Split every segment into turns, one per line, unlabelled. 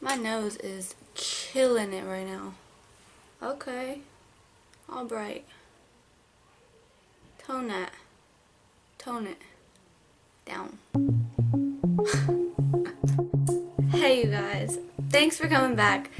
My nose is killing it right now. Okay. All bright. Tone that. Tone it. Down. Hey you guys. Thanks for coming back.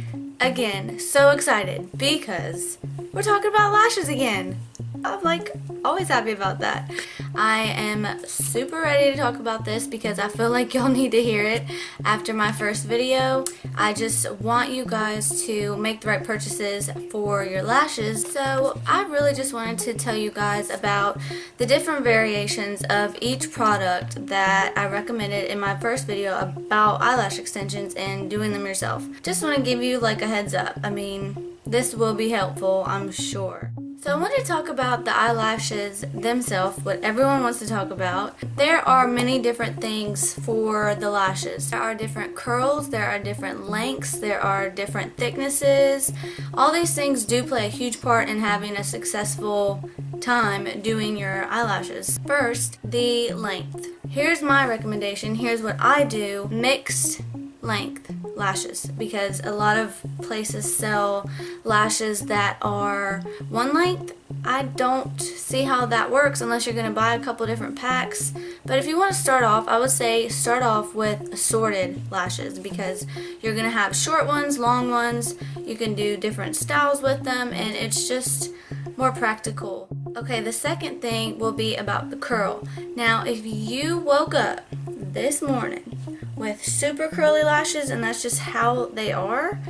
Again, so excited because we're talking about lashes again. I'm like always happy about that. I am super ready to talk about this because I feel like y'all need to hear it after my first video. I just want you guys to make the right purchases for your lashes. So I really just wanted to tell you guys about the different variations of each product that I recommended in my first video about eyelash extensions and doing them yourself. Just want to give you like a heads up. I mean, this will be helpful, I'm sure. So I want to talk about the eyelashes themselves, what everyone wants to talk about. There are many different things for the lashes. There are different curls, there are different lengths, there are different thicknesses. All these things do play a huge part in having a successful time doing your eyelashes. First, the length. Here's my recommendation. Here's what I do. Mixed length lashes, because a lot of places sell lashes that are one length. I don't see how that works unless you're going to buy a couple different packs. But if you want to start off, I would say start off with assorted lashes, because you're going to have short ones, long ones, you can do different styles with them, and it's just more practical. Okay, the second thing will be about the curl. Now, if you woke up this morning with super curly lashes and that's just how they are,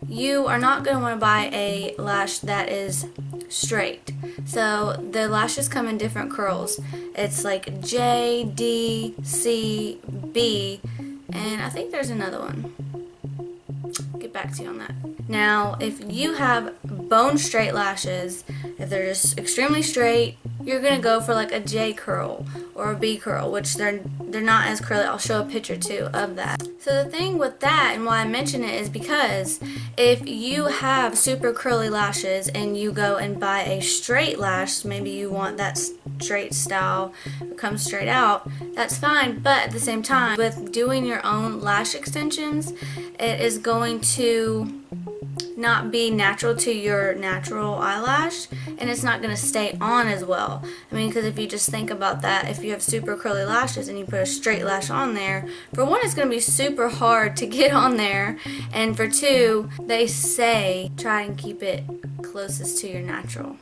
you are not going to want to buy a lash that is straight. So the lashes come in different curls. It's like J, D, C, B, and I think there's another one. Get back to you on that. Now, if you have bone straight lashes, if they're just extremely straight, you're gonna go for like a J curl or a B curl, which they're not as curly. I'll show a picture too of that. So the thing with that, and why I mention it, is because if you have super curly lashes and you go and buy a straight lash, maybe you want that straight style, it comes straight out, that's fine. But at the same time, with doing your own lash extensions, it is going to not be natural to your natural eyelash, and it's not going to stay on as well. I mean, because if you just think about that, if you have super curly lashes and you put a straight lash on there, for one, it's going to be super hard to get on there, and for two, they say try and keep it closest to your natural.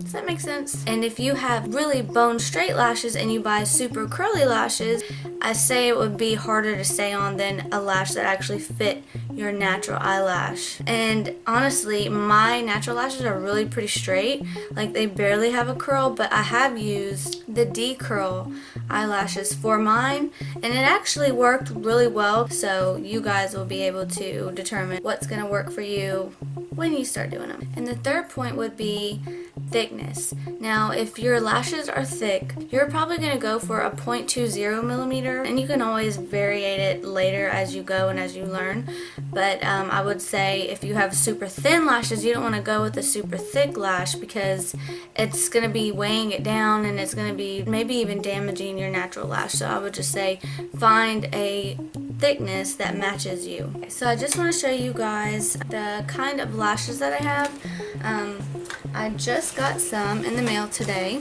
Does that make sense? And if you have really bone straight lashes and you buy super curly lashes, I say it would be harder to stay on than a lash that actually fit your natural eyelash. And honestly, my natural lashes are really pretty straight. Like, they barely have a curl, but I have used the D curl eyelashes for mine, and it actually worked really well. So you guys will be able to determine what's going to work for you when you start doing them. And the third point would be thickness. Now, if your lashes are thick, you're probably going to go for a 0.20 millimeter, and you can always variate it later as you go and as you learn. But I would say if you have super thin lashes, you don't want to go with a super thick lash, because it's going to be weighing it down and it's going to be maybe even damaging your natural lash. So I would just say find a thickness that matches you. Okay, so I just want to show you guys the kind of lashes that I have. I just got some in the mail today,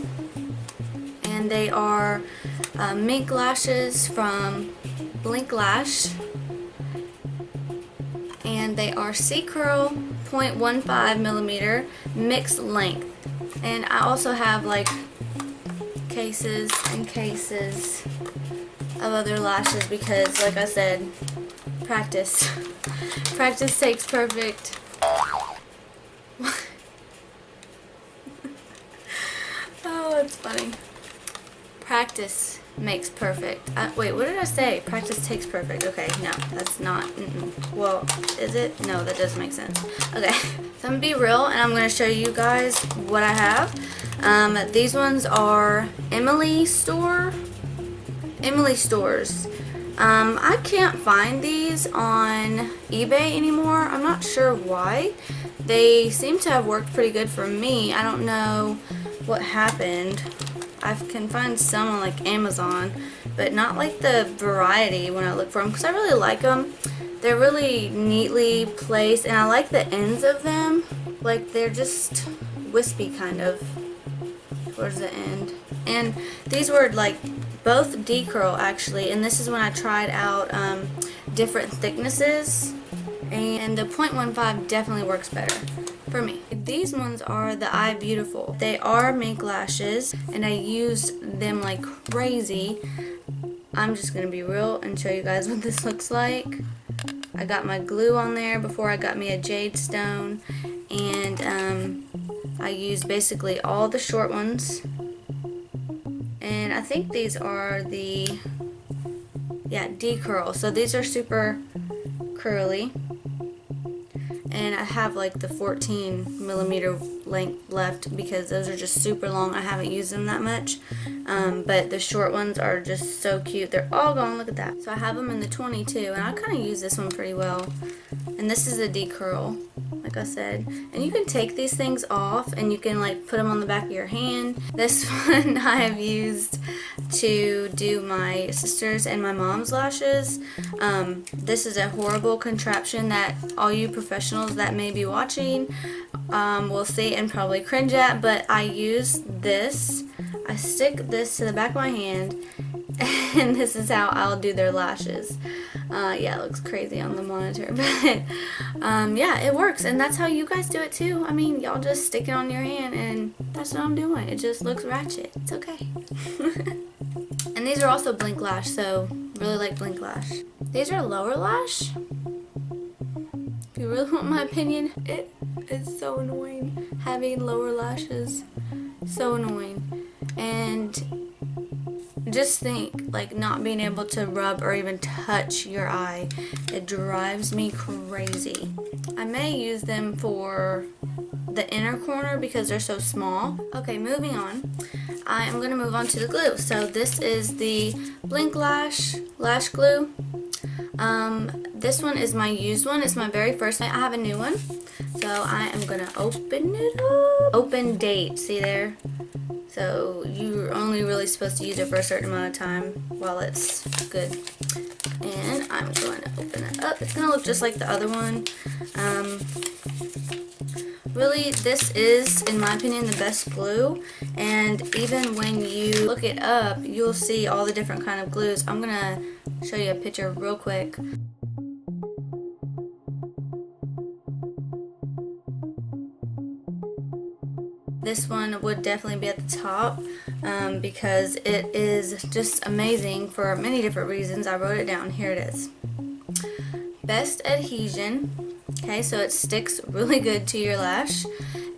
and they are mink lashes from Blink Lash, and they are C curl 0.15 millimeter mixed length. And I also have like cases and cases of other lashes, because like I said, practice takes perfect. Oh, it's funny. Practice makes perfect. Wait, what did I say? Practice takes perfect. Okay, no, that's not. Well, is it? No, that doesn't make sense. Okay, so I'm gonna be real, and I'm gonna show you guys what I have. These ones are Emily Stores. I can't find these on eBay anymore. I'm not sure why. They seem to have worked pretty good for me. I don't know what happened. I can find some on like Amazon, but not like the variety when I look for them, because I really like them. They're really neatly placed, and I like the ends of them. Like, they're just wispy kind of towards the end. And these were like both decurl actually, and this is when I tried out different thicknesses, and the 0.15 definitely works better for me. These ones are the Eye Beautiful. They are mink lashes, and I used them like crazy. I'm just gonna be real and show you guys what this looks like. I got my glue on there before I got me a jade stone, and I used basically all the short ones, and I think these are the decurl. So these are super curly, and I have like the 14mm length left because those are just super long. I haven't used them that much, but the short ones are just so cute. They're all gone. Look at that. So I have them in the 22, and I kind of use this one pretty well. And this is a decurl, like I said. And you can take these things off, and you can like put them on the back of your hand. This one I have used to do my sister's and my mom's lashes. This is a horrible contraption that all you professionals that may be watching will see and probably cringe at, but I use this. I stick this to the back of my hand, and this is how I'll do their lashes. Yeah, it looks crazy on the monitor, but yeah, it works, and that's how you guys do it too. I mean, y'all just stick it on your hand, and that's what I'm doing. It just looks ratchet. It's okay. And these are also blink lash, so really like blink lash. These are lower lash. If you really want my opinion, it is so annoying having lower lashes. So annoying. And just think, like, not being able to rub or even touch your eye. It drives me crazy. I may use them for the inner corner because they're so small. Okay, moving on. I am going to move on to the glue. So this is the Blink Lash glue. This one is my used one. It's my very first one. I have a new one. So I am going to open it up. Open date. See there? So you're only really supposed to use it for a certain amount of time while it's good. And I'm going to open it up. It's going to look just like the other one. Really, this is, in my opinion, the best glue. And even when you look it up, you'll see all the different kind of glues. I'm going to show you a picture real quick. This one would definitely be at the top because it is just amazing for many different reasons. I wrote it down. Here it is. Best adhesion. Okay, so it sticks really good to your lash.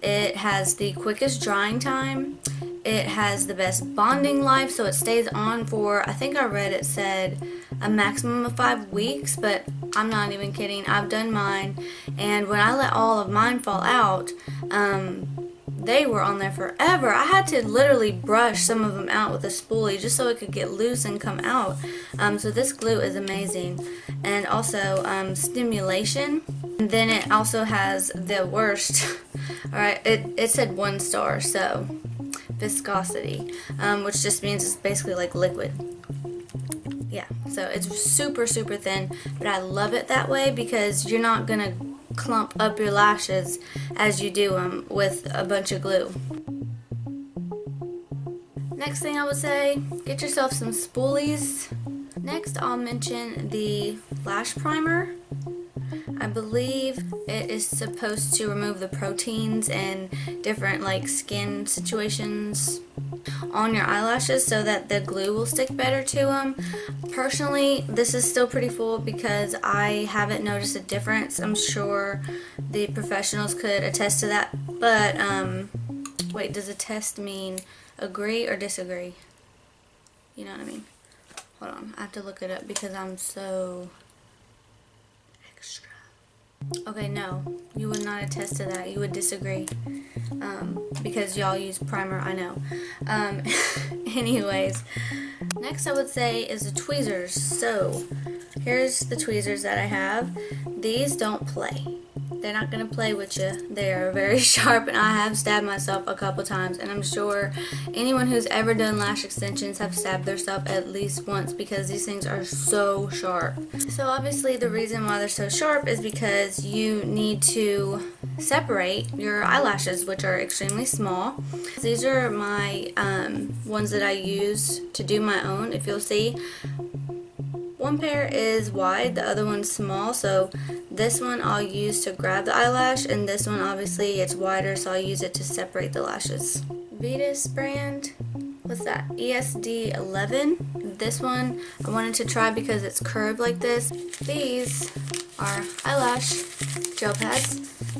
It has the quickest drying time. It has the best bonding life, so it stays on for, I think I read it said a maximum of 5 weeks, but I'm not even kidding. I've done mine, and when I let all of mine fall out, they were on there forever. I had to literally brush some of them out with a spoolie just so it could get loose and come out. So this glue is amazing. And also stimulation. And then it also has the worst. Alright, it said 1 star, so viscosity, which just means it's basically like liquid. Yeah, so it's super, super thin, but I love it that way because you're not gonna clump up your lashes as you do them with a bunch of glue. Next thing I would say, get yourself some spoolies. Next I'll mention the Lash Primer. I believe it is supposed to remove the proteins and different like skin situations on your eyelashes so that the glue will stick better to them. Personally, this is still pretty full because I haven't noticed a difference. I'm sure the professionals could attest to that, but wait, does attest mean agree or disagree? You know what I mean? Hold on, I have to look it up because I'm so extra. Okay, no, you would not attest to that. You would disagree because y'all use primer, I know. Anyways, next I would say is the tweezers. So here's the tweezers that I have. These don't play. they're not gonna play with you. They are very sharp, and I have stabbed myself a couple times, and I'm sure anyone who's ever done lash extensions have stabbed themselves at least once because these things are so sharp. So obviously the reason why they're so sharp is because you need to separate your eyelashes, which are extremely small. These are my ones that I use to do my own. If you'll see, one pair is wide, the other one's small, so this one I'll use to grab the eyelash, and this one obviously it's wider, so I'll use it to separate the lashes. Vetus brand, what's that? ESD11. This one I wanted to try because it's curved like this. These are eyelash gel pads,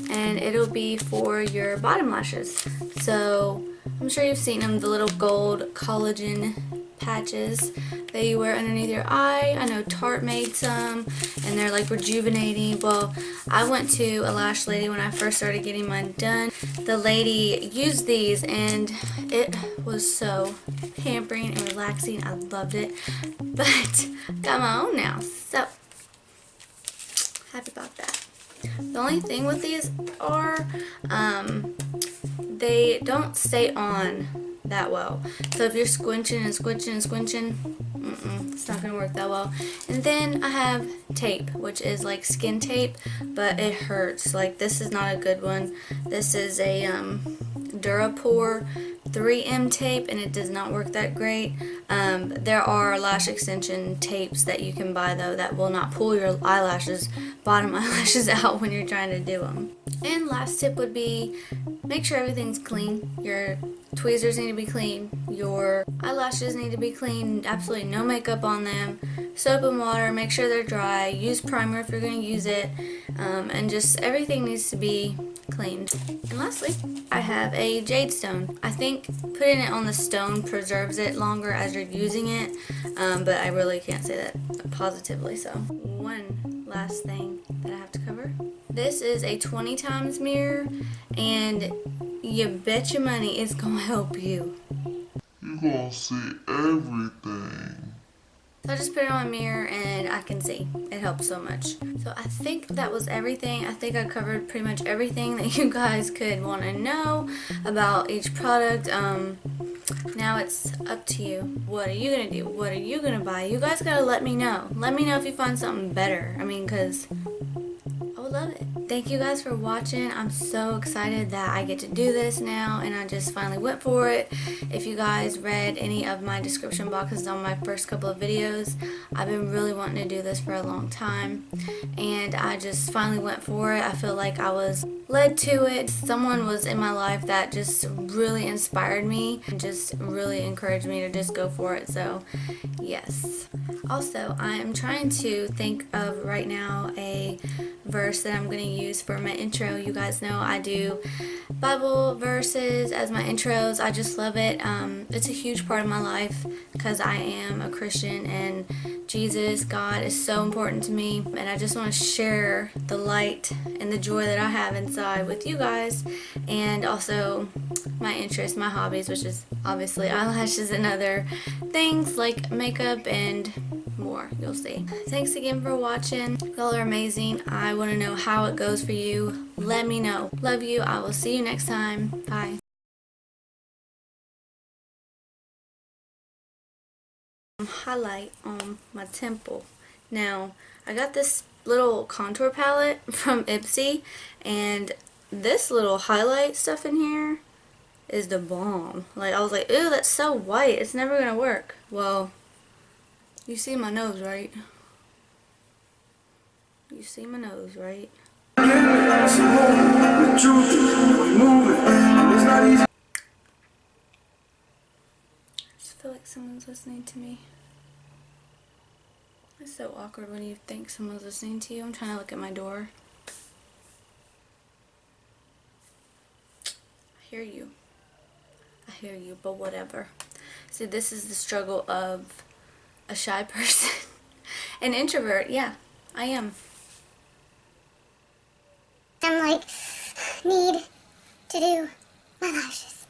and it'll be for your bottom lashes. So I'm sure you've seen them, the little gold collagen patches that you wear underneath your eye. I know Tarte made some, and they're like rejuvenating. Well, I went to a lash lady when I first started getting mine done. The lady used these, and it was so pampering and relaxing. I loved it, but got my own now, so happy about that. The only thing with these are they don't stay on that well. So if you're squinching and squinching and squinching, it's not gonna work that well. And then I have tape, which is like skin tape, but it hurts. Like, this is not a good one. This is a Durapore 3M tape, and it does not work that great. There are lash extension tapes that you can buy though that will not pull your eyelashes, bottom eyelashes out when you're trying to do them. And last tip would be, make sure everything's clean. Your tweezers need to be clean. Your eyelashes need to be clean. Absolutely no makeup on them. Soap and water. Make sure they're dry. Use primer if you're going to use it. And just everything needs to be cleaned. And lastly, I have a jade stone. I think putting it on the stone preserves it longer as you're using it. But I really can't say that positively. So one last thing that I have to cover. This is a 20 times mirror, and you bet your money it's gonna help you.
You're gonna see everything.
So I just put it on my mirror and I can see. It helps so much. So I think that was everything. I think I covered pretty much everything that you guys could want to know about each product. Now it's up to you. What are you gonna do? What are you gonna buy? You guys gotta let me know. Let me know if you find something better. I mean, because I would love it. Thank you guys for watching. I'm so excited that I get to do this now, and I just finally went for it. If you guys read any of my description boxes on my first couple of videos, I've been really wanting to do this for a long time, and I just finally went for it. I feel like I was led to it. Someone was in my life that just really inspired me and just really encouraged me to just go for it. So yes. Also, I am trying to think of right now a verse that I'm going to use for my intro. You guys know I do Bible verses as my intros. I just love it. It's a huge part of my life because I am a Christian, and Jesus, God, is so important to me, and I just want to share the light and the joy that I have inside with you guys, and also my interests, my hobbies, which is obviously eyelashes and other things like makeup and more. You'll see. Thanks again for watching. Y'all are amazing. I want to know how it goes for you. Let me know. Love you. I will see you next time. Bye. Highlight on my temple. Now, I got this little contour palette from Ipsy, and this little highlight stuff in here is the bomb. Like, I was like, ew, that's so white. It's never gonna work. Well, you see my nose, right? You see my nose, right? I just feel like someone's listening to me. It's so awkward when you think someone's listening to you. I'm trying to look at my door. I hear you. I hear you, but whatever. See, this is the struggle of a shy person. An introvert, yeah, I am.
I'm like, need to do my lashes.